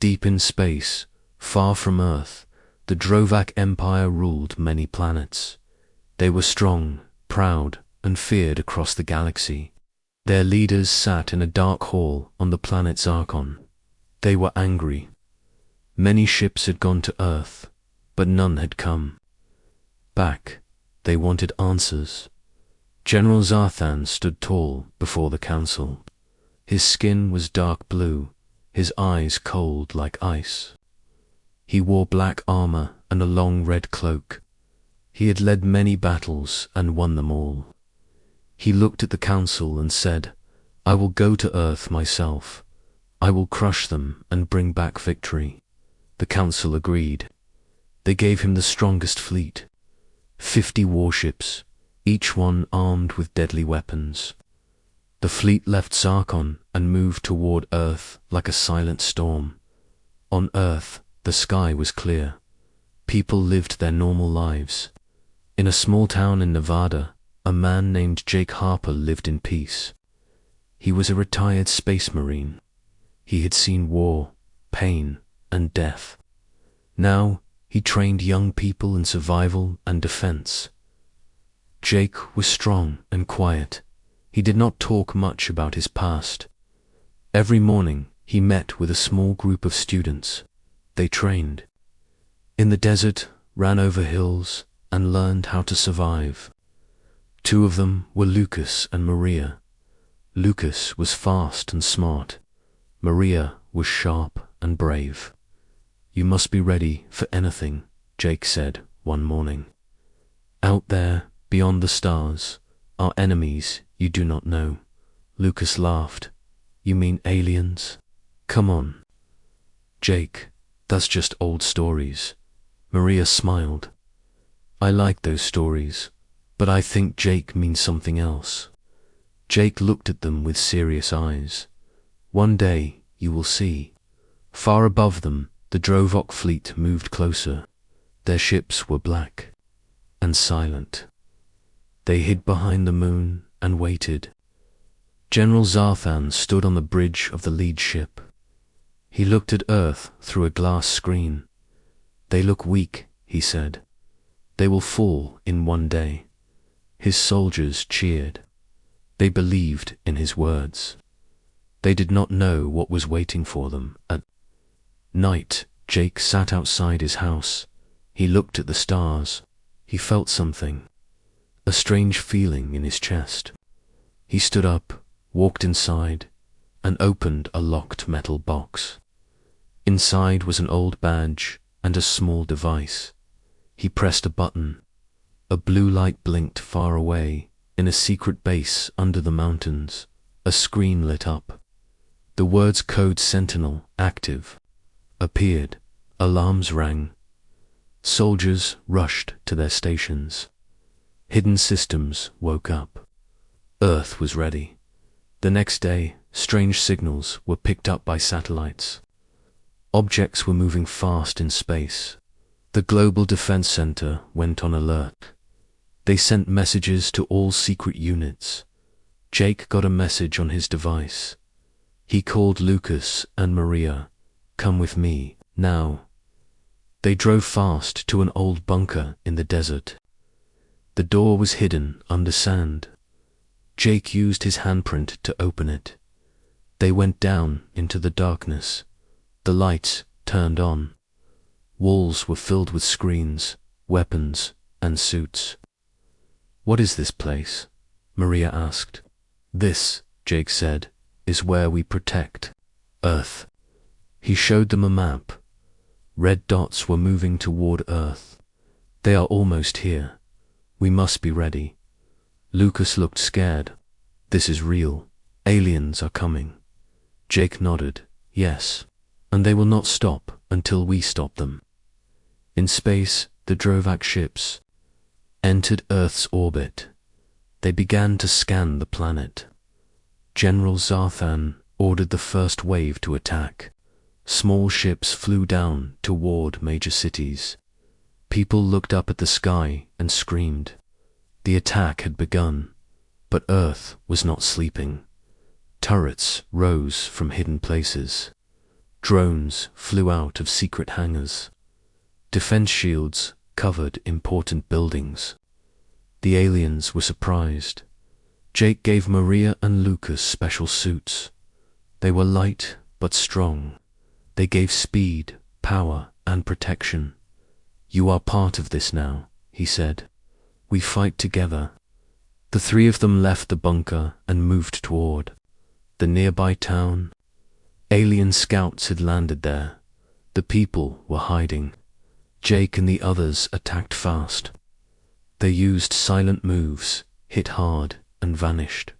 Deep in space, far from Earth, the Drovak Empire ruled many planets. They were strong, proud, and feared across the galaxy. Their leaders sat in a dark hall on the planet Zarkon. They were angry. Many ships had gone to Earth, but none had come back. They wanted answers. General Zarthan stood tall before the council. His skin was dark blue, his eyes cold like ice. He wore black armor and a long red cloak. He had led many battles and won them all. He looked at the council and said, "I will go to Earth myself. I will crush them and bring back victory." The council agreed. They gave him the strongest fleet, 50 warships, each one armed with deadly weapons. The fleet left Zarkon and moved toward Earth like a silent storm. On Earth, the sky was clear. People lived their normal lives. In a small town in Nevada, a man named Jake Harper lived in peace. He was a retired space marine. He had seen war, pain, and death. Now, he trained young people in survival and defense. Jake was strong and quiet. He did not talk much about his past. Every morning, he met with a small group of students. They trained in the desert, ran over hills, and learned how to survive. 2 of them were Lucas and Maria. Lucas was fast and smart. Maria was sharp and brave. "You must be ready for anything," Jake said one morning. "Out there, beyond the stars, are enemies you do not know." Lucas laughed. "You mean aliens? Come on." "Jake, that's just old stories." Maria smiled. "I like those stories, but I think Jake means something else." Jake looked at them with serious eyes. "One day, you will see." Far above them, the Drovok fleet moved closer. Their ships were black and silent. They hid behind the moon and waited. General Zarthan stood on the bridge of the lead ship. He looked at Earth through a glass screen. "They look weak," he said. "They will fall in one day." His soldiers cheered. They believed in his words. They did not know what was waiting for them. At night, Jake sat outside his house. He looked at the stars. He felt something, a strange feeling in his chest. He stood up, walked inside, and opened a locked metal box. Inside was an old badge and a small device. He pressed a button. A blue light blinked far away. In a secret base under the mountains, a screen lit up. The words "Code Sentinel Active" appeared. Alarms rang. Soldiers rushed to their stations. Hidden systems woke up. Earth was ready. The next day, strange signals were picked up by satellites. Objects were moving fast in space. The Global Defense Center went on alert. They sent messages to all secret units. Jake got a message on his device. He called Lucas and Maria. "Come with me, now." They drove fast to an old bunker in the desert. The door was hidden under sand. Jake used his handprint to open it. They went down into the darkness. The lights turned on. Walls were filled with screens, weapons, and suits. "What is this place?" Maria asked. "This," Jake said, "is where we protect Earth." He showed them a map. Red dots were moving toward Earth. "They are almost here. We must be ready." Lucas looked scared. "This is real. Aliens are coming." Jake nodded. "Yes, and they will not stop until we stop them." In space, the Drovak ships entered Earth's orbit. They began to scan the planet. General Zarthan ordered the first wave to attack. Small ships flew down toward major cities. People looked up at the sky and screamed. The attack had begun, but Earth was not sleeping. Turrets rose from hidden places. Drones flew out of secret hangars. Defense shields covered important buildings. The aliens were surprised. Jake gave Maria and Lucas special suits. They were light but strong. They gave speed, power, and protection. "You are part of this now," he said. "We fight together." The three of them left the bunker and moved toward the nearby town. Alien scouts had landed there. The people were hiding. Jake and the others attacked fast. They used silent moves, hit hard, and vanished.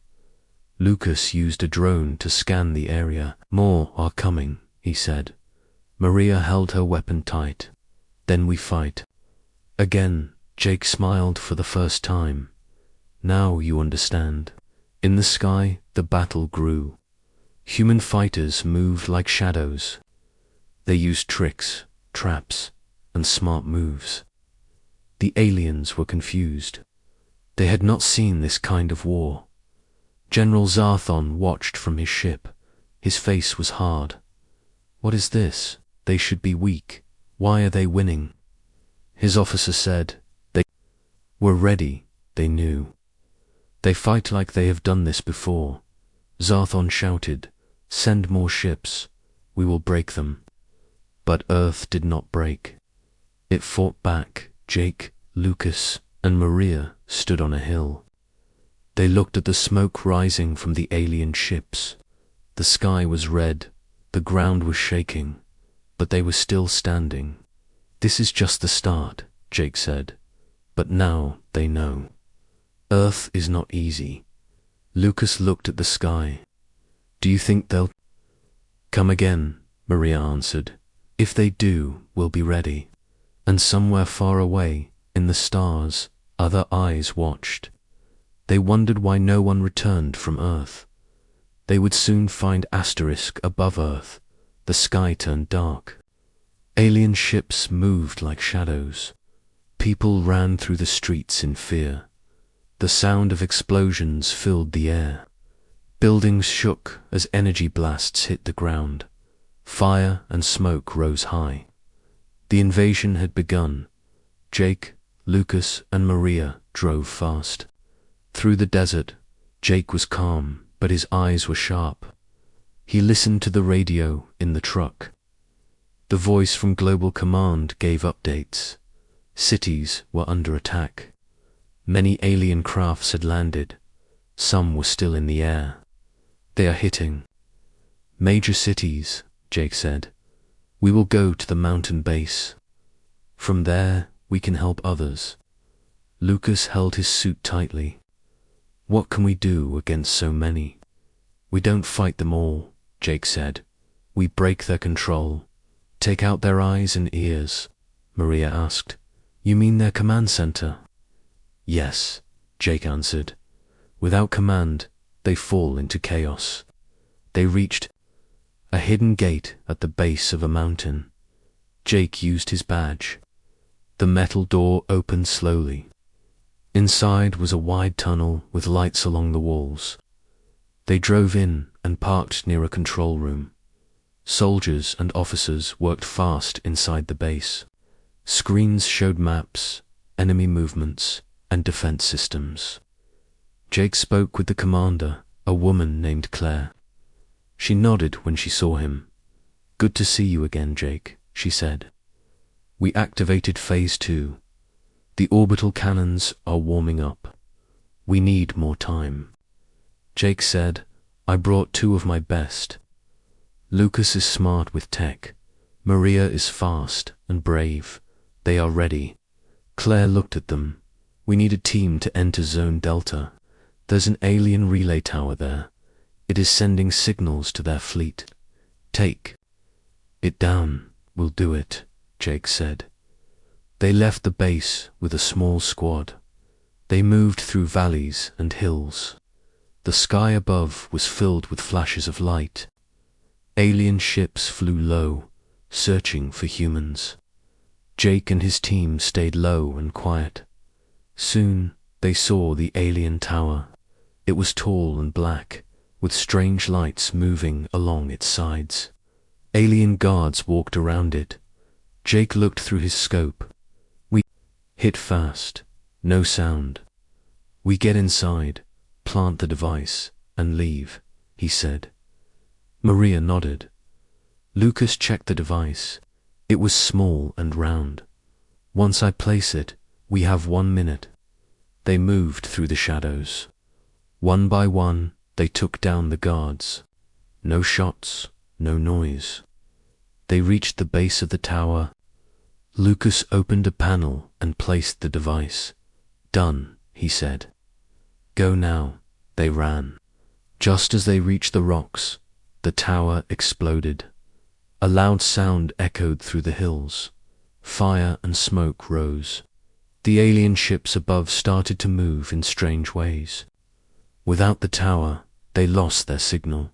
Lucas used a drone to scan the area. "More are coming," he said. Maria held her weapon tight. "Then we fight." Again, Jake smiled for the first time. "Now you understand." In the sky, the battle grew. Human fighters moved like shadows. They used tricks, traps, and smart moves. The aliens were confused. They had not seen this kind of war. General Zarthon watched from his ship. His face was hard. "What is this? They should be weak. Why are they winning?" His officer said, "They were ready, they knew. They fight like they have done this before." Zarthon shouted, "Send more ships. We will break them." But Earth did not break. It fought back. Jake, Lucas, and Maria stood on a hill. They looked at the smoke rising from the alien ships. The sky was red, the ground was shaking, but they were still standing. "This is just the start," Jake said. "But now they know. Earth is not easy." Lucas looked at the sky. "Do you think they'll come again?" Maria answered. "If they do, we'll be ready." And somewhere far away, in the stars, other eyes watched. They wondered why no one returned from Earth. They would soon find Asterisk above Earth. The sky turned dark. Alien ships moved like shadows. People ran through the streets in fear. The sound of explosions filled the air. Buildings shook as energy blasts hit the ground. Fire and smoke rose high. The invasion had begun. Jake, Lucas, and Maria drove fast. Through the desert, Jake was calm, but his eyes were sharp. He listened to the radio in the truck. The voice from Global Command gave updates. Cities were under attack. Many alien crafts had landed. Some were still in the air. "They are hitting major cities," Jake said. "We will go to the mountain base. From there, we can help others." Lucas held his suit tightly. "What can we do against so many?" "We don't fight them all," Jake said. "We break their control. Take out their eyes and ears." Maria asked. "You mean their command center?" "Yes," Jake answered. "Without command, they fall into chaos." They reached a hidden gate at the base of a mountain. Jake used his badge. The metal door opened slowly. Inside was a wide tunnel with lights along the walls. They drove in and parked near a control room. Soldiers and officers worked fast inside the base. Screens showed maps, enemy movements, and defense systems. Jake spoke with the commander, a woman named Claire. She nodded when she saw him. "Good to see you again, Jake," she said. "We activated Phase 2. The orbital cannons are warming up. We need more time." Jake said, "I brought 2 of my best. Lucas is smart with tech. Maria is fast and brave. They are ready." Claire looked at them. "We need a team to enter Zone Delta. There's an alien relay tower there. It is sending signals to their fleet. Take it down. We'll do it," Jake said. They left the base with a small squad. They moved through valleys and hills. The sky above was filled with flashes of light. Alien ships flew low, searching for humans. Jake and his team stayed low and quiet. Soon they saw the alien tower. It was tall and black, with strange lights moving along its sides. Alien guards walked around it. Jake looked through his scope. We hit fast. No sound. We get inside, plant the device, and leave, he said. Maria nodded. Lucas checked the device. It was small and round. Once I place it, we have 1 minute. They moved through the shadows. One by one, they took down the guards. No shots, no noise. They reached the base of the tower. Lucas opened a panel and placed the device. Done, he said. Go now. They ran. Just as they reached the rocks, the tower exploded. A loud sound echoed through the hills. Fire and smoke rose. The alien ships above started to move in strange ways. Without the tower, they lost their signal.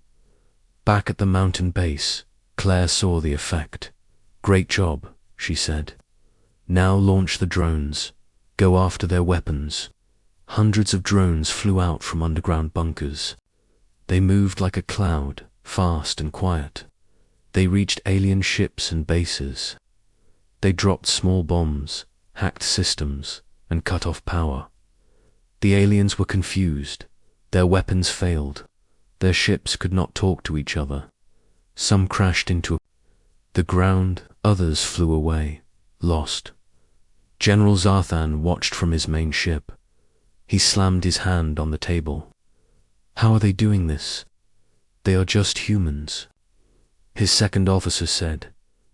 Back at the mountain base, Claire saw the effect. Great job, she said. Now launch the drones. Go after their weapons. Hundreds of drones flew out from underground bunkers. They moved like a cloud, fast and quiet. They reached alien ships and bases. They dropped small bombs, hacked systems, and cut off power. The aliens were confused. Their weapons failed. Their ships could not talk to each other. Some crashed into the ground, others flew away, lost. General Zarthan watched from his main ship. He slammed his hand on the table. How are they doing this? They are just humans. His second officer said,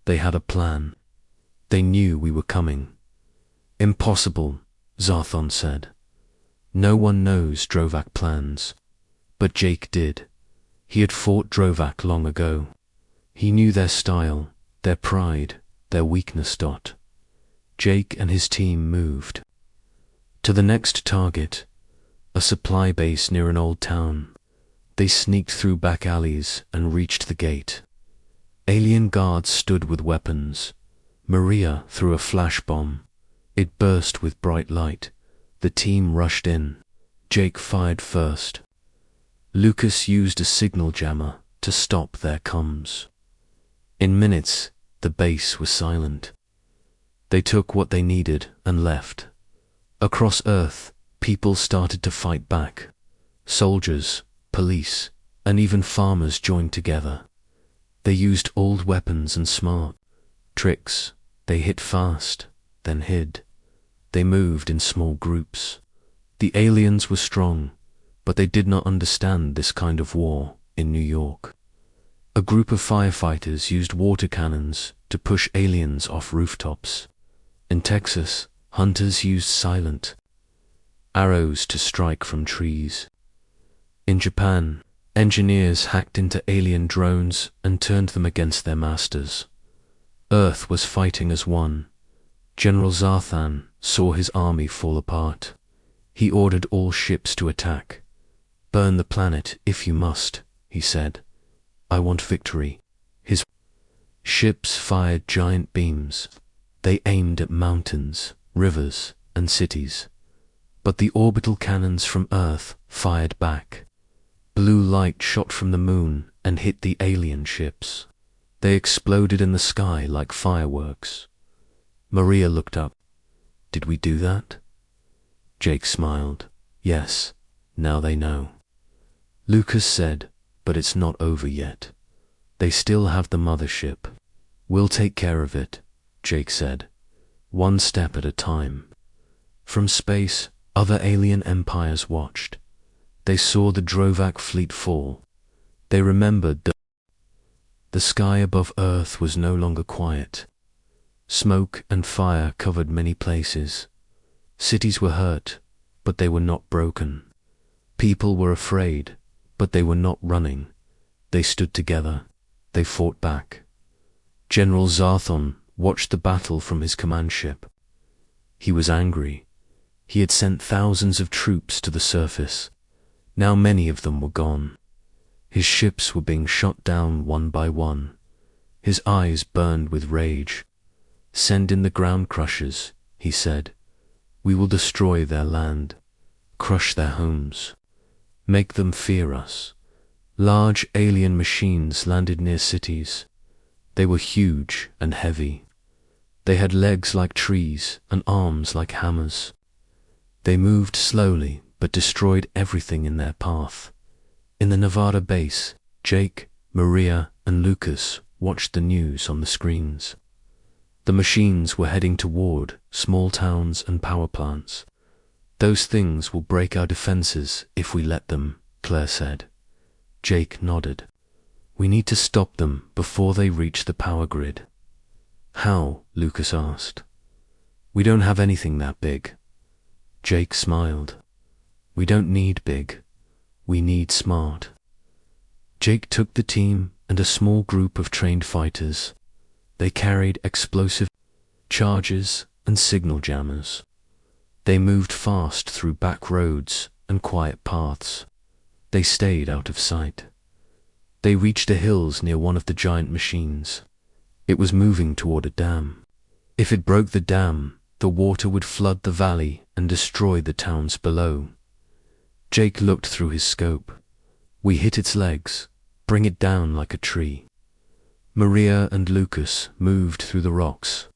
they had a plan. They knew we were coming. Impossible, Zarthon said. No one knows Drovak plans. But Jake did. He had fought Drovak long ago. He knew their style, their pride, their weakness. Jake and his team moved to the next target, a supply base near an old town. They sneaked through back alleys and reached the gate. Alien guards stood with weapons. Maria threw a flash bomb. It burst with bright light. The team rushed in. Jake fired first. Lucas used a signal jammer to stop their comms. In minutes, the base was silent. They took what they needed and left. Across Earth, people started to fight back. Soldiers, police, and even farmers joined together. They used old weapons and smart tricks. They hit fast, then hid. They moved in small groups. The aliens were strong, but they did not understand this kind of war in New York. A group of firefighters used water cannons to push aliens off rooftops. In Texas, hunters used silent arrows to strike from trees. In Japan, engineers hacked into alien drones and turned them against their masters. Earth was fighting as one. General Zarthan saw his army fall apart. He ordered all ships to attack. Burn the planet if you must, he said. I want victory. His ships fired giant beams. They aimed at mountains, rivers, and cities. But the orbital cannons from Earth fired back. Blue light shot from the moon and hit the alien ships. They exploded in the sky like fireworks. Maria looked up. Did we do that? Jake smiled. Yes, now they know. Lucas said, but it's not over yet. They still have the mothership. We'll take care of it, Jake said. One step at a time. From space, other alien empires watched. They saw the Drovak fleet fall. They remembered that the sky above Earth was no longer quiet. Smoke and fire covered many places. Cities were hurt, but they were not broken. People were afraid, but they were not running. They stood together. They fought back. General Zarthon watched the battle from his command ship. He was angry. He had sent thousands of troops to the surface. Now many of them were gone. His ships were being shot down one by one. His eyes burned with rage. Send in the ground crushers, he said. We will destroy their land, crush their homes, make them fear us. Large alien machines landed near cities. They were huge and heavy. They had legs like trees and arms like hammers. They moved slowly but destroyed everything in their path. In the Nevada base, Jake, Maria, and Lucas watched the news on the screens. The machines were heading toward small towns and power plants. "Those things will break our defenses if we let them," Claire said. Jake nodded. "We need to stop them before they reach the power grid." "How?" Lucas asked. "We don't have anything that big." Jake smiled. "We don't need big. We need smart." Jake took the team and a small group of trained fighters. They carried explosive charges and signal jammers. They moved fast through back roads and quiet paths. They stayed out of sight. They reached the hills near one of the giant machines. It was moving toward a dam. If it broke the dam, the water would flood the valley and destroy the towns below. Jake looked through his scope. "We hit its legs. Bring it down like a tree." Maria and Lucas moved through the rocks.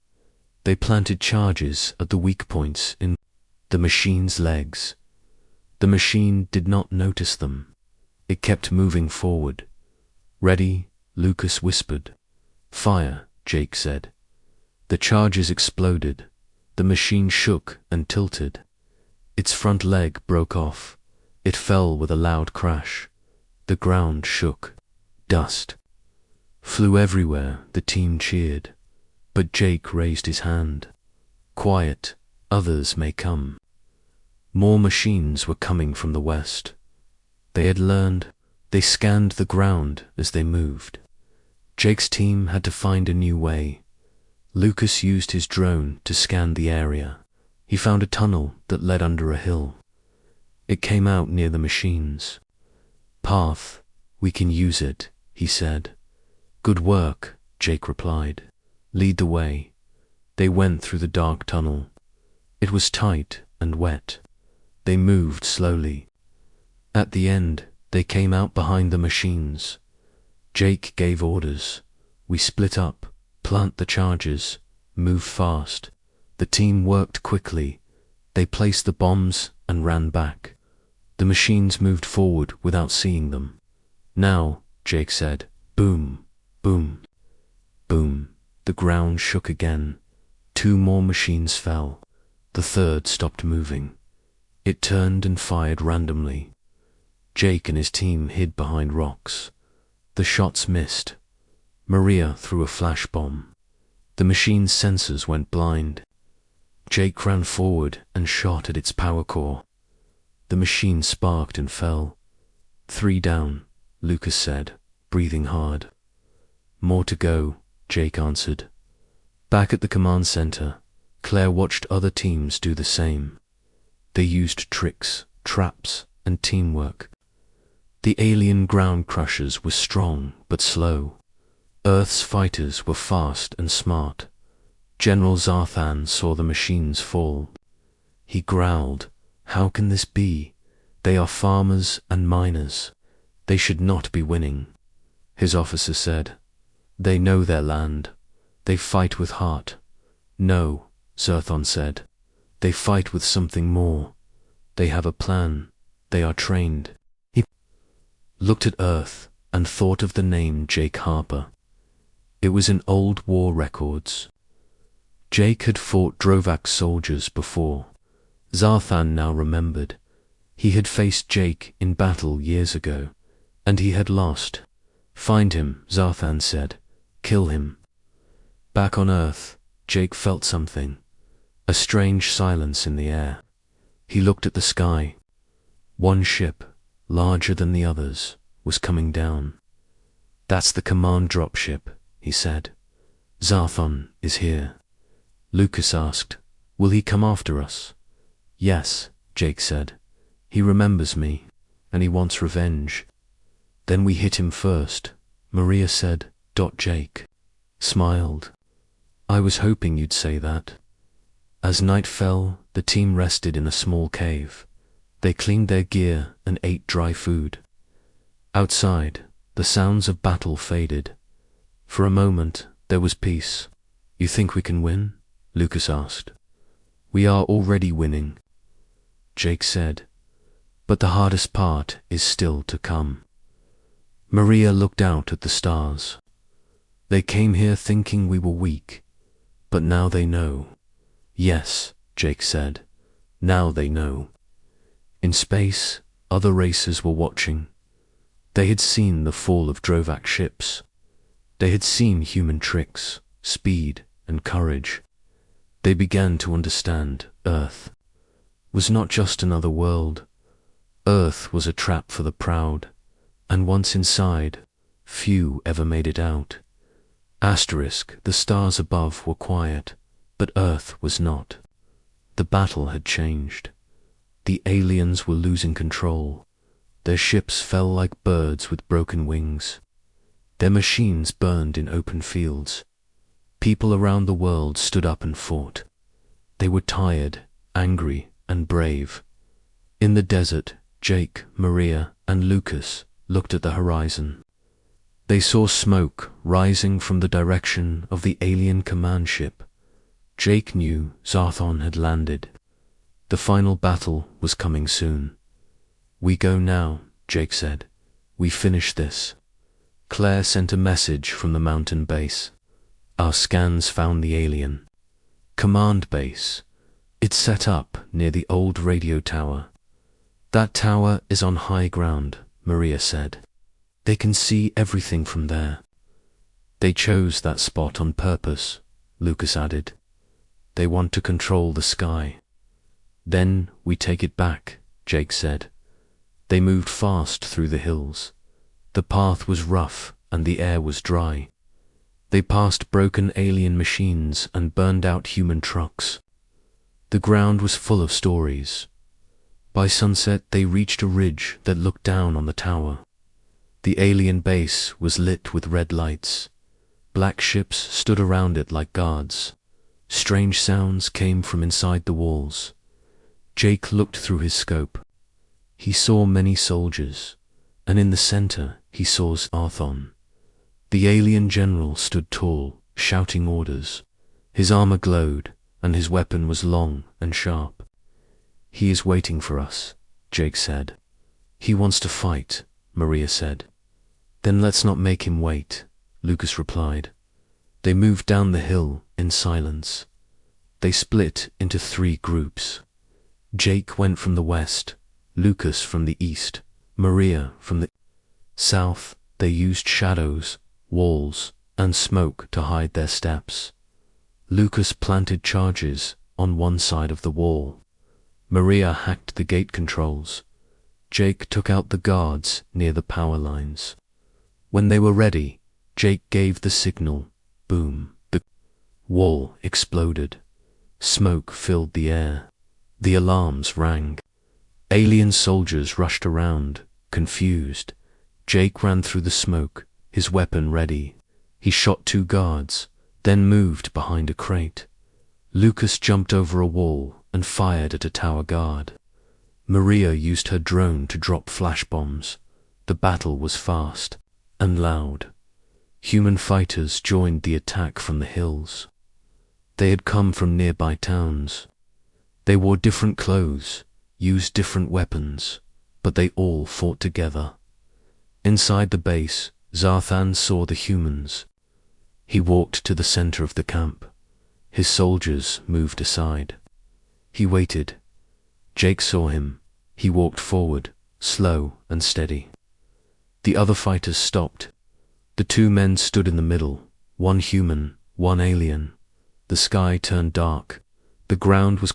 They planted charges at the weak points in the machine's legs. The machine did not notice them. It kept moving forward. "Ready?" Lucas whispered. "Fire," Jake said. The charges exploded. The machine shook and tilted. Its front leg broke off. It fell with a loud crash. The ground shook. Dust flew everywhere. The team cheered. But Jake raised his hand. "Quiet, others may come." More machines were coming from the west. They had learned. They scanned the ground as they moved. Jake's team had to find a new way. Lucas used his drone to scan the area. He found a tunnel that led under a hill. It came out near the machines. "Path, we can use it," he said. "Good work," Jake replied. "Lead the way." They went through the dark tunnel. It was tight and wet. They moved slowly. At the end, they came out behind the machines. Jake gave orders. "We split up, plant the charges, move fast." The team worked quickly. They placed the bombs and ran back. The machines moved forward without seeing them. "Now," Jake said. "Boom, boom, boom." The ground shook again. 2 more machines fell. The third stopped moving. It turned and fired randomly. Jake and his team hid behind rocks. The shots missed. Maria threw a flash bomb. The machine's sensors went blind. Jake ran forward and shot at its power core. The machine sparked and fell. 3 down, Lucas said, breathing hard. "More to go," Jake answered. Back at the command center, Claire watched other teams do the same. They used tricks, traps, and teamwork. The alien ground crushers were strong but slow. Earth's fighters were fast and smart. General Zarthan saw the machines fall. He growled, "How can this be? They are farmers and miners. They should not be winning." His officer said, "They know their land. They fight with heart." "No," Zarthan said. "They fight with something more. They have a plan. They are trained." He looked at Earth and thought of the name Jake Harper. It was in old war records. Jake had fought Drovak soldiers before. Zarthan now remembered. He had faced Jake in battle years ago, and he had lost. "Find him," Zarthan said. "Kill him." Back on Earth, Jake felt something. A strange silence in the air. He looked at the sky. One ship, larger than the others, was coming down. "That's the command dropship," he said. "Zarthan is here." Lucas asked, "Will he come after us?" "Yes," Jake said. "He remembers me, and he wants revenge." "Then we hit him first," Maria said. Jake smiled. "I was hoping you'd say that." As night fell, the team rested in a small cave. They cleaned their gear and ate dry food. Outside, the sounds of battle faded. For a moment, there was peace. "You think we can win?" Lucas asked. "We are already winning," Jake said. "But the hardest part is still to come." Maria looked out at the stars. "They came here thinking we were weak, but now they know." "Yes," Jake said. "Now they know." In space, other racers were watching. They had seen the fall of Drovak ships. They had seen human tricks, speed, and courage. They began to understand Earth was not just another world. Earth was a trap for the proud, and once inside, few ever made it out. The stars above were quiet, but Earth was not. The battle had changed. The aliens were losing control. Their ships fell like birds with broken wings. Their machines burned in open fields. People around the world stood up and fought. They were tired, angry, and brave. In the desert, Jake, Maria, and Lucas looked at the horizon. They saw smoke rising from the direction of the alien command ship. Jake knew Zarthon had landed. The final battle was coming soon. "We go now," Jake said. "We finish this." Claire sent a message from the mountain base. "Our scans found the alien. Command base. It's set up near the old radio tower." "That tower is on high ground," Maria said. "They can see everything from there." "They chose that spot on purpose," Lucas added. "They want to control the sky." "Then we take it back," Jake said. They moved fast through the hills. The path was rough and the air was dry. They passed broken alien machines and burned out human trucks. The ground was full of stories. By sunset, they reached a ridge that looked down on the tower. The alien base was lit with red lights. Black ships stood around it like guards. Strange sounds came from inside the walls. Jake looked through his scope. He saw many soldiers, and in the center he saw Zarthon. The alien general stood tall, shouting orders. His armor glowed, and his weapon was long and sharp. "He is waiting for us," Jake said. "He wants to fight," Maria said. "Then let's not make him wait," Lucas replied. They moved down the hill in silence. They split into 3 groups. Jake went from the west, Lucas from the east, Maria from the south. They used shadows, walls, and smoke to hide their steps. Lucas planted charges on one side of the wall. Maria hacked the gate controls. Jake took out the guards near the power lines. When they were ready, Jake gave the signal. Boom. The wall exploded. Smoke filled the air. The alarms rang. Alien soldiers rushed around, confused. Jake ran through the smoke, his weapon ready. He shot 2 guards, then moved behind a crate. Lucas jumped over a wall and fired at a tower guard. Maria used her drone to drop flash bombs. The battle was fast and loud. Human fighters joined the attack from the hills. They had come from nearby towns. They wore different clothes, used different weapons, but they all fought together. Inside the base, Zarthon saw the humans. He walked to the center of the camp. His soldiers moved aside. He waited. Jake saw him. He walked forward, slow and steady. The other fighters stopped. The 2 men stood in the middle, one human, one alien. The sky turned dark. The ground was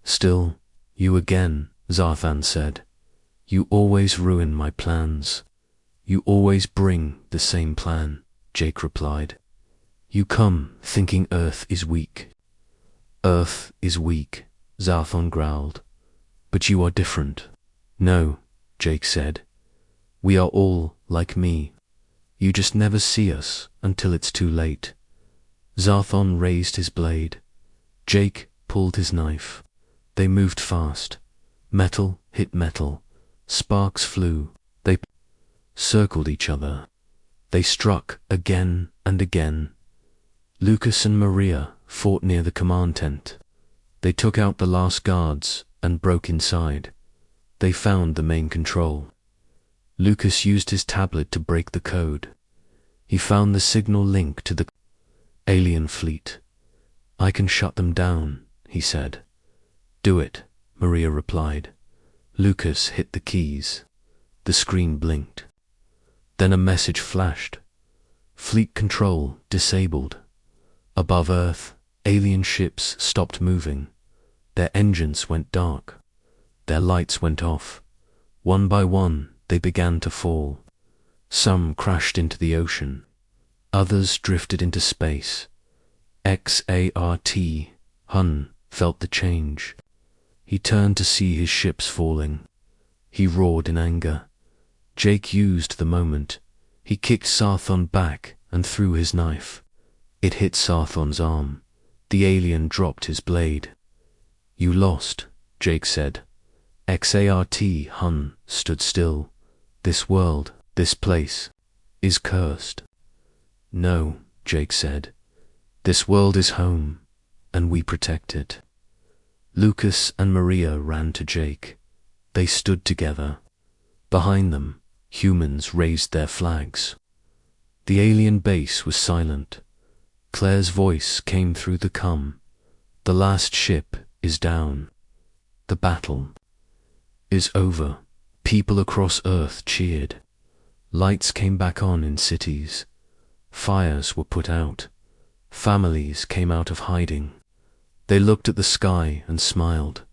still. "You again," Zarthon said. "You always ruin my plans." "You always bring the same plan," Jake replied. "You come thinking Earth is weak." "Earth is weak," Zarthon growled. "But you are different." "No," Jake said. "We are all like me. You just never see us until it's too late." Zarthon raised his blade. Jake pulled his knife. They moved fast. Metal hit metal. Sparks flew. They circled each other. They struck again and again. Lucas and Maria fought near the command tent. They took out the last guards and broke inside. They found the main control. Lucas used his tablet to break the code. He found the signal link to the alien fleet. "I can shut them down," he said. "Do it," Maria replied. Lucas hit the keys. The screen blinked. Then a message flashed. Fleet control disabled. Above Earth, alien ships stopped moving. Their engines went dark. Their lights went off. One by one, they began to fall. Some crashed into the ocean. Others drifted into space. XART, Hun, felt the change. He turned to see his ships falling. He roared in anger. Jake used the moment. He kicked Sarthon back and threw his knife. It hit Sarthon's arm. The alien dropped his blade. "You lost," Jake said. XART, Hun, stood still. "This world, this place, is cursed." "No," Jake said. "This world is home, and we protect it." Lucas and Maria ran to Jake. They stood together. Behind them, humans raised their flags. The alien base was silent. Claire's voice came through the cum. "The last ship is down. The battle is over." People across Earth cheered. Lights came back on in cities. Fires were put out. Families came out of hiding. They looked at the sky and smiled.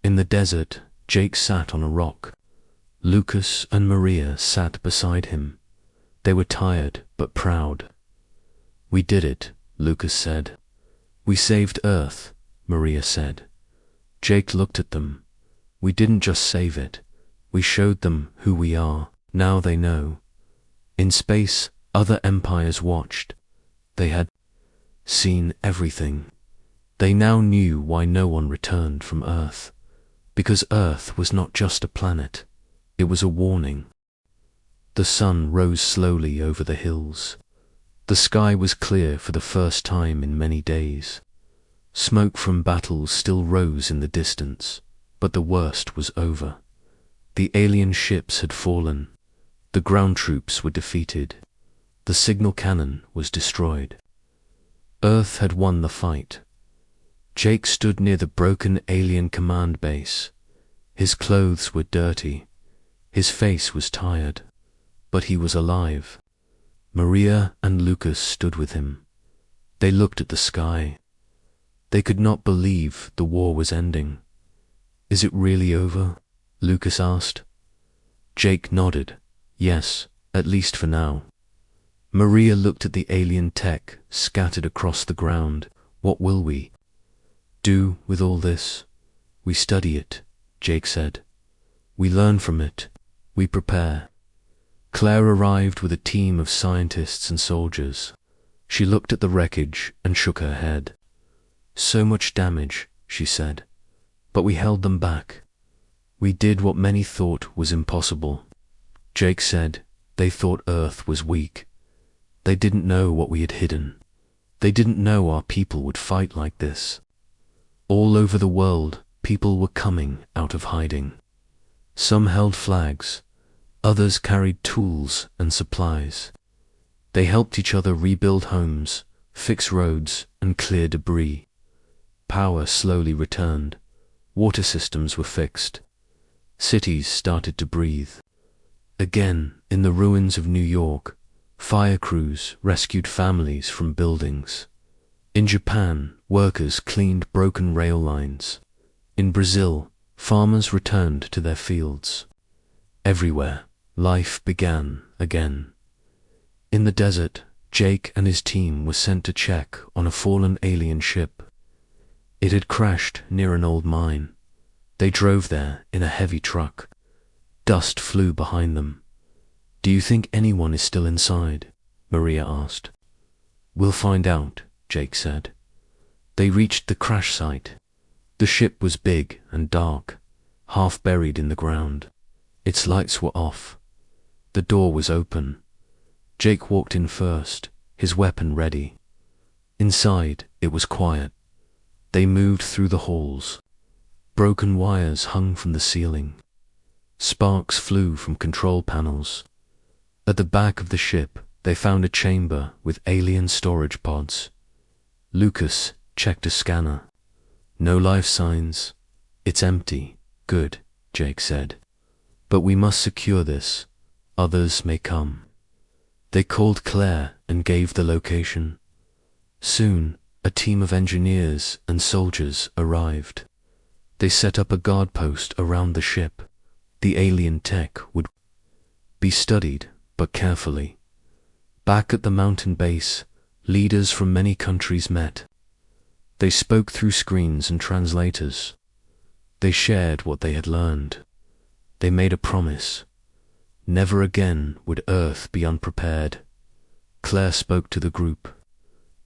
In the desert, Jake sat on a rock. Lucas and Maria sat beside him. They were tired but proud. "We did it," Lucas said. "We saved Earth," Maria said. Jake looked at them. "We didn't just save it. We showed them who we are. Now they know." In space, other empires watched. They had seen everything. They now knew why no one returned from Earth. Because Earth was not just a planet. It was a warning. The sun rose slowly over the hills. The sky was clear for the first time in many days. Smoke from battles still rose in the distance, but the worst was over. The alien ships had fallen. The ground troops were defeated. The signal cannon was destroyed. Earth had won the fight. Jake stood near the broken alien command base. His clothes were dirty. His face was tired, but he was alive. Maria and Lucas stood with him. They looked at the sky. They could not believe the war was ending. "Is it really over?" Lucas asked. Jake nodded. "Yes, at least for now." Maria looked at the alien tech scattered across the ground. "What will we do with all this?" "We study it," Jake said. "We learn from it. We prepare." Claire arrived with a team of scientists and soldiers. She looked at the wreckage and shook her head. "So much damage," she said. "But we held them back. We did what many thought was impossible." Jake said, "They thought Earth was weak. They didn't know what we had hidden. They didn't know our people would fight like this." All over the world, people were coming out of hiding. Some held flags. Others carried tools and supplies. They helped each other rebuild homes, fix roads, and clear debris. Power slowly returned. Water systems were fixed. Cities started to breathe. Again, in the ruins of New York, fire crews rescued families from buildings. In Japan, workers cleaned broken rail lines. In Brazil, farmers returned to their fields. Everywhere, life began again. In the desert, Jake and his team were sent to check on a fallen alien ship. It had crashed near an old mine. They drove there in a heavy truck. Dust flew behind them. "Do you think anyone is still inside?" Maria asked. "We'll find out," Jake said. They reached the crash site. The ship was big and dark, half buried in the ground. Its lights were off. The door was open. Jake walked in first, his weapon ready. Inside, it was quiet. They moved through the halls. Broken wires hung from the ceiling. Sparks flew from control panels. At the back of the ship, they found a chamber with alien storage pods. Lucas checked a scanner. No life signs. It's empty. Good, Jake said. But we must secure this. Others may come. They called Claire and gave the location. Soon, a team of engineers and soldiers arrived. They set up a guard post around the ship. The alien tech would be studied, but carefully. Back at the mountain base, leaders from many countries met. They spoke through screens and translators. They shared what they had learned. They made a promise. Never again would Earth be unprepared. Claire spoke to the group.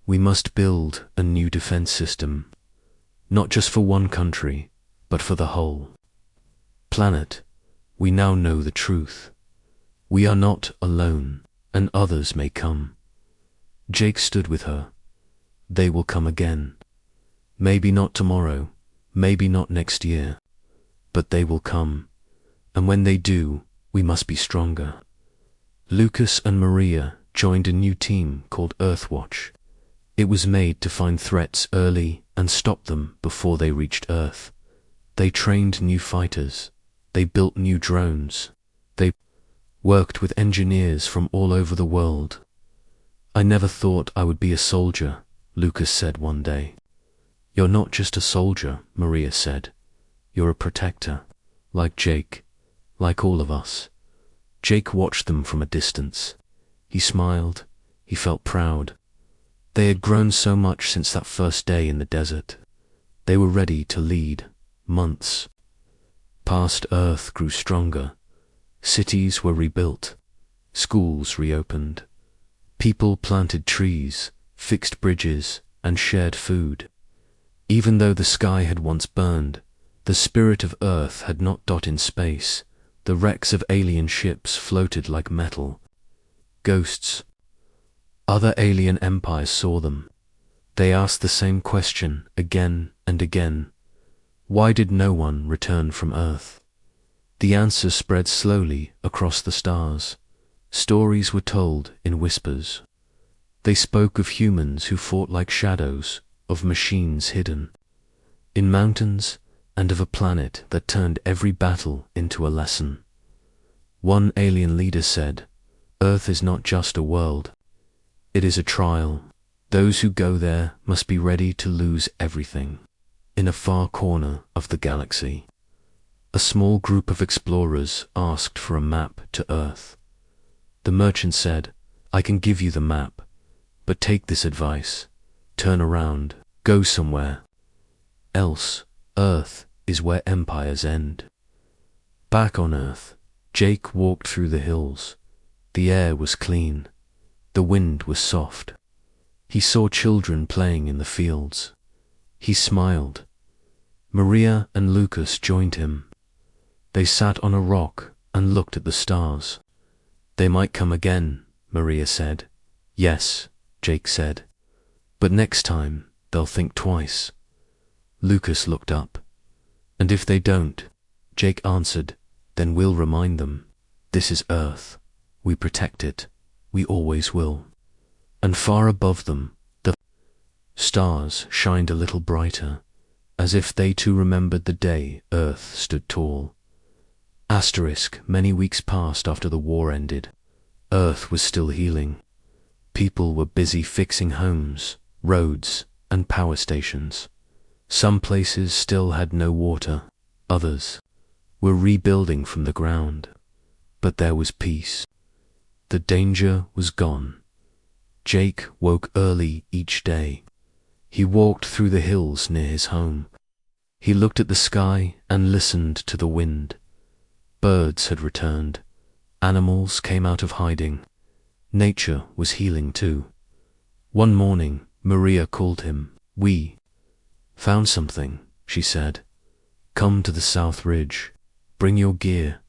We must build a new defense system, not just for one country, but for the whole planet. We now know the truth. We are not alone, and others may come. Jake stood with her. They will come again. Maybe not tomorrow, maybe not next year, but they will come. And when they do, we must be stronger. Lucas and Maria joined a new team called Earthwatch. It was made to find threats early and stop them before they reached Earth. They trained new fighters. They built new drones. They worked with engineers from all over the world. I never thought I would be a soldier, Lucas said one day. You're not just a soldier, Maria said. You're a protector, like Jake, like all of us. Jake watched them from a distance. He smiled. He felt proud. They had grown so much since that first day in the desert. They were ready to lead. Months passed. Earth grew stronger. Cities were rebuilt. Schools reopened. People planted trees, fixed bridges, and shared food. Even though the sky had once burned, the spirit of Earth had not died in space. The wrecks of alien ships floated like metal. Ghosts. Other alien empires saw them. They asked the same question again and again. Why did no one return from Earth? The answer spread slowly across the stars. Stories were told in whispers. They spoke of humans who fought like shadows, of machines hidden in mountains, and of a planet that turned every battle into a lesson. One alien leader said, Earth is not just a world. It is a trial. Those who go there must be ready to lose everything. In a far corner of the galaxy, a small group of explorers asked for a map to Earth. The merchant said, I can give you the map, but take this advice. Turn around, go somewhere else. Earth is where empires end. Back on Earth, Jake walked through the hills. The air was clean. The wind was soft. He saw children playing in the fields. He smiled. Maria and Lucas joined him. They sat on a rock and looked at the stars. They might come again, Maria said. Yes, Jake said. But next time, they'll think twice. Lucas looked up. And if they don't, Jake answered, then we'll remind them. This is Earth. We protect it. We always will. And far above them, the stars shined a little brighter, as if they too remembered the day Earth stood tall. Asterisk, many weeks passed after the war ended. Earth was still healing. People were busy fixing homes, roads, and power stations. Some places still had no water. Others were rebuilding from the ground. But there was peace. The danger was gone. Jake woke early each day. He walked through the hills near his home. He looked at the sky and listened to the wind. Birds had returned. Animals came out of hiding. Nature was healing too. One morning, Maria called him. We found something, she said. Come to the South Ridge. Bring your gear.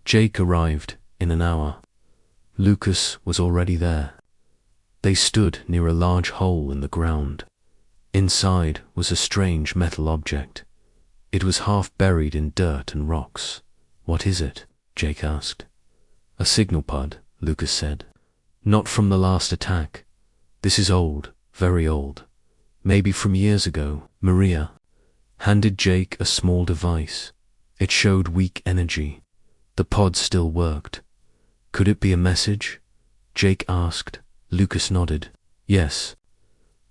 Jake arrived in an hour. Lucas was already there. They stood near a large hole in the ground. Inside was a strange metal object. It was half buried in dirt and rocks. "What is it?" Jake asked. "A signal pod," Lucas said. "Not from the last attack. This is old, very old. Maybe from years ago." Maria handed Jake a small device. It showed weak energy. The pod still worked. "Could it be a message?" Jake asked. Lucas nodded. "Yes,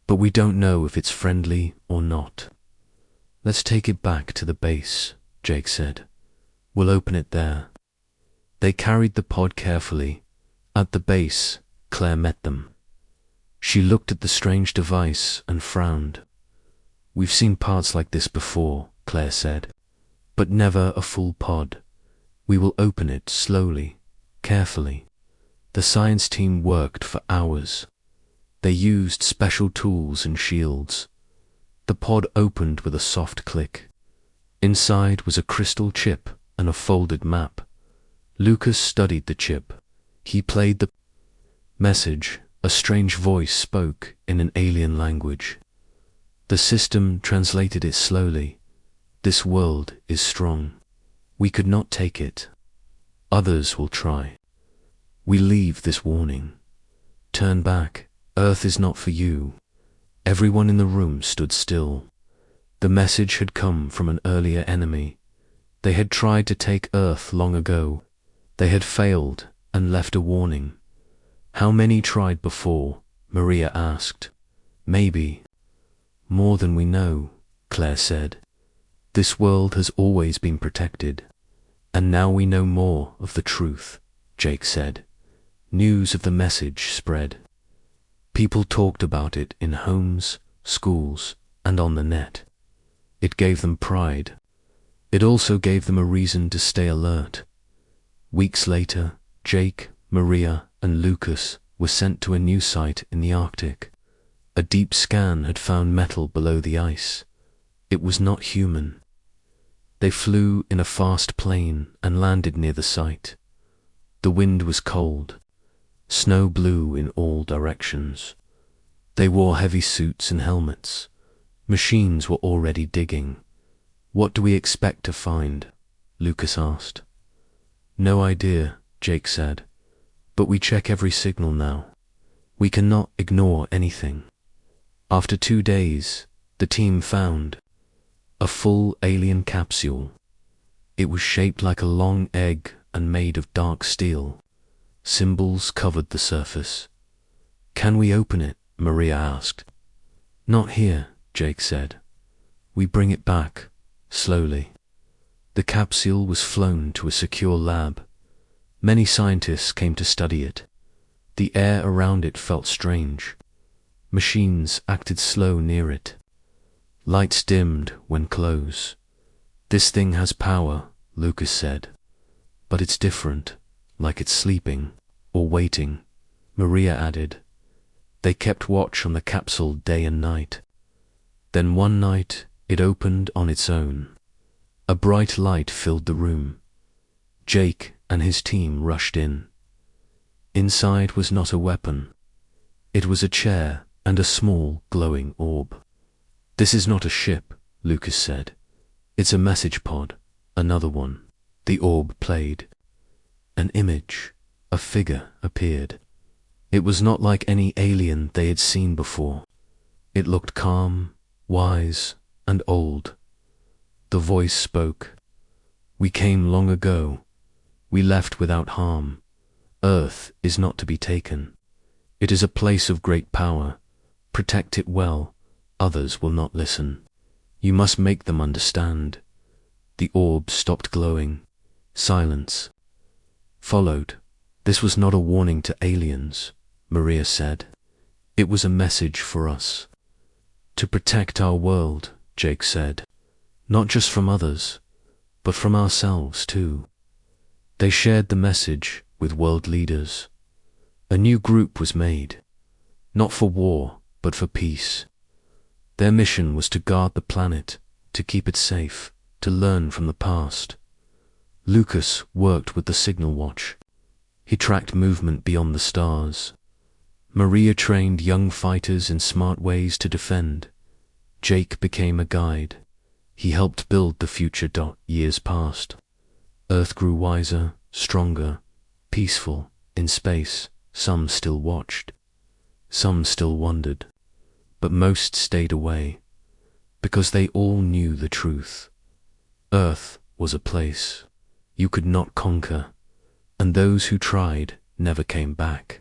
but we don't know if it's friendly or not." "Let's take it back to the base," Jake said. "We'll open it there." They carried the pod carefully. At the base, Claire met them. She looked at the strange device and frowned. "We've seen parts like this before," Claire said, "but never a full pod. We will open it slowly, carefully." The science team worked for hours. They used special tools and shields. The pod opened with a soft click. Inside was a crystal chip and a folded map. Lucas studied the chip. He played the message. A strange voice spoke in an alien language. The system translated it slowly. "This world is strong. We could not take it. Others will try. We leave this warning. Turn back. Earth is not for you." Everyone in the room stood still. The message had come from an earlier enemy. They had tried to take Earth long ago. They had failed and left a warning. "How many tried before?" Maria asked. "Maybe more than we know," Claire said. "This world has always been protected, and now we know more of the truth," Jake said. News of the message spread. People talked about it in homes, schools, and on the net. It gave them pride. It also gave them a reason to stay alert. Weeks later, Jake, Maria, and Lucas were sent to a new site in the Arctic. A deep scan had found metal below the ice. It was not human. They flew in a fast plane and landed near the site. The wind was cold. Snow blew in all directions. They wore heavy suits and helmets. Machines were already digging. "What do we expect to find?" Lucas asked. "No idea," Jake said. "But we check every signal now. We cannot ignore anything." After 2 days, the team found a full alien capsule. It was shaped like a long egg and made of dark steel. Symbols covered the surface. "Can we open it?" Maria asked. "Not here," Jake said. "We bring it back, slowly." The capsule was flown to a secure lab. Many scientists came to study it. The air around it felt strange. Machines acted slow near it. Lights dimmed when close. "This thing has power," Lucas said. "But it's different, like it's sleeping or waiting," Maria added. They kept watch on the capsule day and night. Then one night, it opened on its own. A bright light filled the room. Jake and his team rushed in. Inside was not a weapon. It was a chair and a small, glowing orb. "This is not a ship," Lucas said. "It's a message pod, another one." The orb played. An image, a figure appeared. It was not like any alien they had seen before. It looked calm, wise, and old. The voice spoke. "We came long ago. We left without harm. Earth is not to be taken. It is a place of great power. Protect it well. Others will not listen. You must make them understand." The orb stopped glowing. Silence followed. "This was not a warning to aliens," Maria said. "It was a message for us. To protect our world," Jake said. "Not just from others, but from ourselves too." They shared the message with world leaders. A new group was made, not for war, but for peace. Their mission was to guard the planet, to keep it safe, to learn from the past. Lucas worked with the signal watch. He tracked movement beyond the stars. Maria trained young fighters in smart ways to defend. Jake became a guide. He helped build the future. Years passed. Earth grew wiser, stronger, peaceful. In space, some still watched. Some still wondered. But most stayed away, because they all knew the truth. Earth was a place you could not conquer, and those who tried never came back.